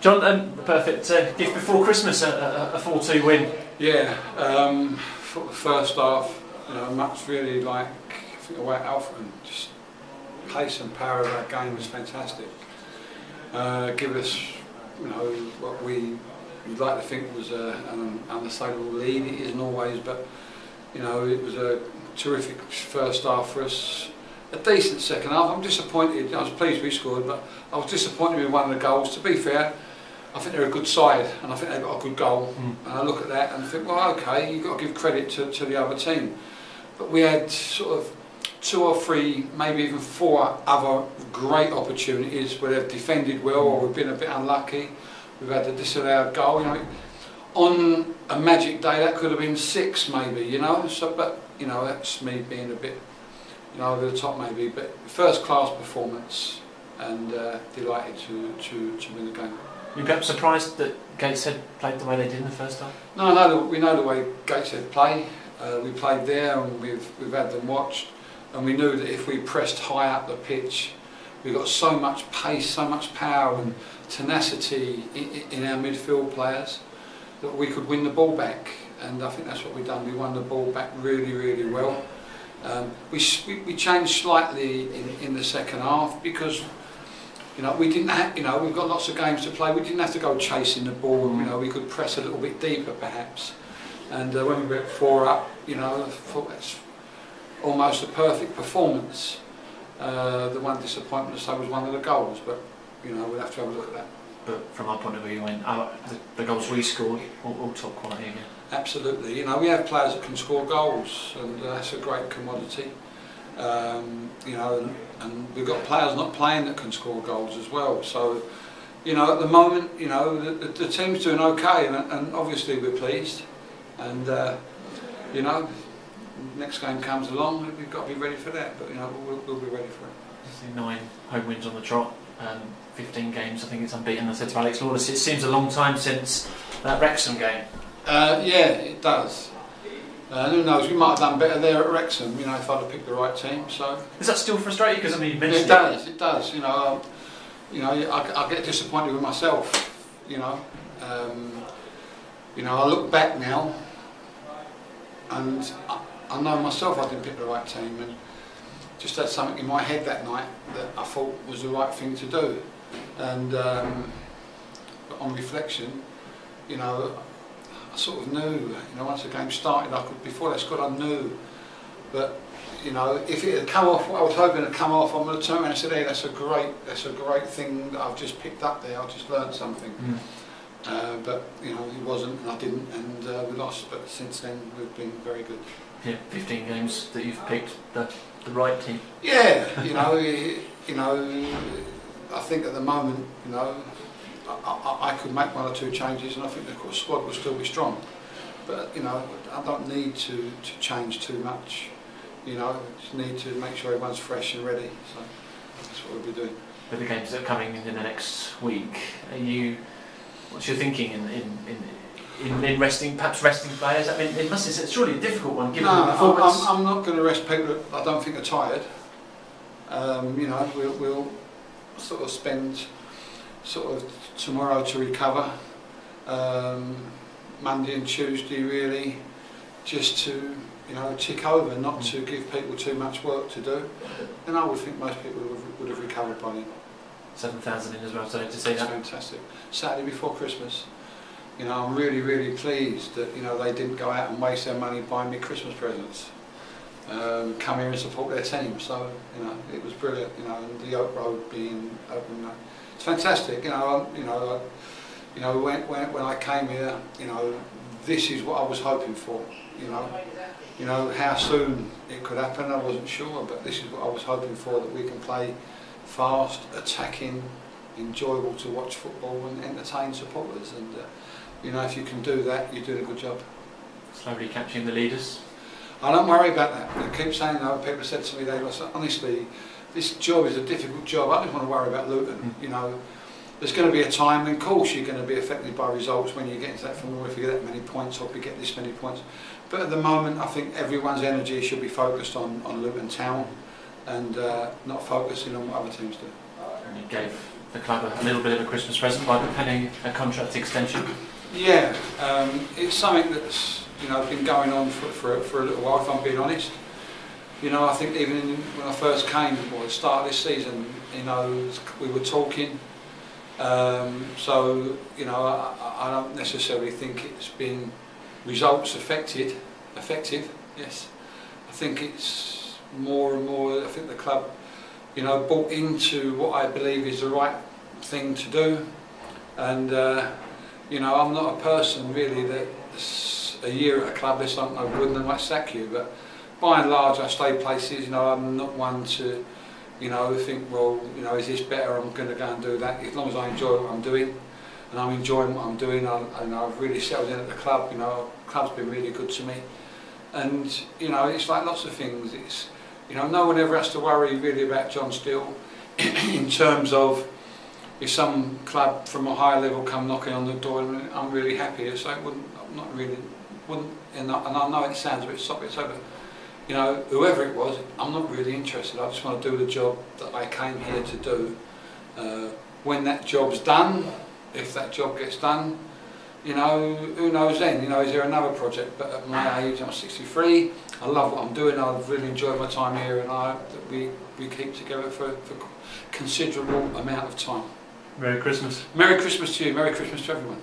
John, the perfect gift before Christmas, a 4-2 win. Yeah, for the first half, much really like, I think away at Alfred, just pace and power of that game was fantastic. Give us, what we'd like to think was an unassailable lead. It isn't always, but it was a terrific first half for us. A decent second half. I'm disappointed. I was pleased we scored, but I was disappointed with one of the goals. To be fair, I think they're a good side, and I think they've got a good goal. And I look at that and think, well, okay, you've got to give credit to the other team. But we had sort of 2 or 3, maybe even 4 other great opportunities where they've defended well, or we've been a bit unlucky. We've had the disallowed goal. On a magic day, that could have been 6, maybe. So, but that's me being a bit, over the top, maybe. But first class performance, and delighted to win the game. You perhaps surprised that Gateshead played the way they did in the first half? No, we know the way Gateshead play. We played there, and we've had them watched, and we knew that if we pressed high up the pitch, we got so much pace, so much power and tenacity in our midfield players that we could win the ball back. And I think that's what we've done. We won the ball back really, really well. We changed slightly in the second half because we didn't have, we've got lots of games to play. We didn't have to go chasing the ball. We could press a little bit deeper perhaps. And when we went 4 up, I thought that's almost a perfect performance. The one disappointment I say was one of the goals, but we'll have to have a look at that. But from our point of view, the goals we scored, all top quality again. Absolutely. We have players that can score goals, and that's a great commodity. And we've got players not playing that can score goals as well. So, at the moment, the team's doing okay, and obviously we're pleased. And next game comes along, we've got to be ready for that. But we'll be ready for it. 9 home wins on the trot, 15 games. I think it's unbeaten. I said to Alex Lawless, it seems a long time since that Wrexham game. Yeah, it does. Who knows? We might have done better there at Wrexham. If I'd have picked the right team. So is that still frustrating? Because you mentioned it does. I get disappointed with myself. I look back now, and I know myself I didn't pick the right team, and just had something in my head that night that I thought was the right thing to do. And but on reflection, I sort of knew, once the game started, before they scored, I knew. But, if it had come off, what I was hoping it had come off, I'm going to turn around and say, hey, that's a great thing that I've just picked up there, I've just learned something. But, it wasn't, and I didn't, and we lost. But since then, we've been very good. Yeah, 15 games that you've picked the right team. Yeah, I think at the moment, I could make 1 or 2 changes, and I think the squad will still be strong. But I don't need to change too much. I just need to make sure everyone's fresh and ready. So that's what we'll be doing. With the games that are coming in the next week, what's your thinking in resting players? I mean, it's surely a difficult one given the performance. I'm not going to rest people that I don't think are tired. We'll sort of spend tomorrow to recover, Monday and Tuesday really, just to tick over, not to give people too much work to do. And I would think most people would have recovered by then. 7,000 in as well, so to see that. That's fantastic. Saturday before Christmas. I'm really, really pleased that they didn't go out and waste their money buying me Christmas presents. Come here and support their team. So it was brilliant. And the Oak Road being open. It's fantastic. When I came here, this is what I was hoping for. How soon it could happen, I wasn't sure, but this is what I was hoping for, that we can play fast, attacking, enjoyable to watch football and entertain supporters. And if you can do that, you're doing a good job. Slowly capturing the leaders. I don't worry about that. I keep saying that. People said to me, honestly, this job is a difficult job. I don't want to worry about Luton. There's going to be a time, and of course you're going to be affected by results when you get into that from if you get that many points or if you get this many points. But at the moment, I think everyone's energy should be focused on Luton Town and not focusing on what other teams do. And you gave the club a little bit of a Christmas present by penning a contract extension? Yeah, it's something that's been going on for a little while, if I'm being honest. I think even when I first came, at the start of this season, we were talking. So I don't necessarily think it's been results effective. Yes, I think it's more and more. I think the club, bought into what I believe is the right thing to do, and I'm not a person really that's a year at a club. There's something I wouldn't, I might sack you, but by and large I stay places. I'm not one to think, well, is this better, I'm going to go and do that. As long as I enjoy what I'm doing, and I'm enjoying what I'm doing, and I've really settled in at the club. The club's been really good to me, and it's like lots of things. It's no one ever has to worry really about John Steele in terms of if some club from a higher level come knocking on the door and I'm really happy. So and I know it sounds a bit soppy, but whoever it was, I'm not really interested. I just want to do the job that I came here to do. When that job's done, if that job gets done, who knows then? Is there another project? But at my age, I'm 63. I love what I'm doing. I've really enjoyed my time here, and I hope that we keep together for considerable amount of time. Merry Christmas. Merry Christmas to you. Merry Christmas to everyone.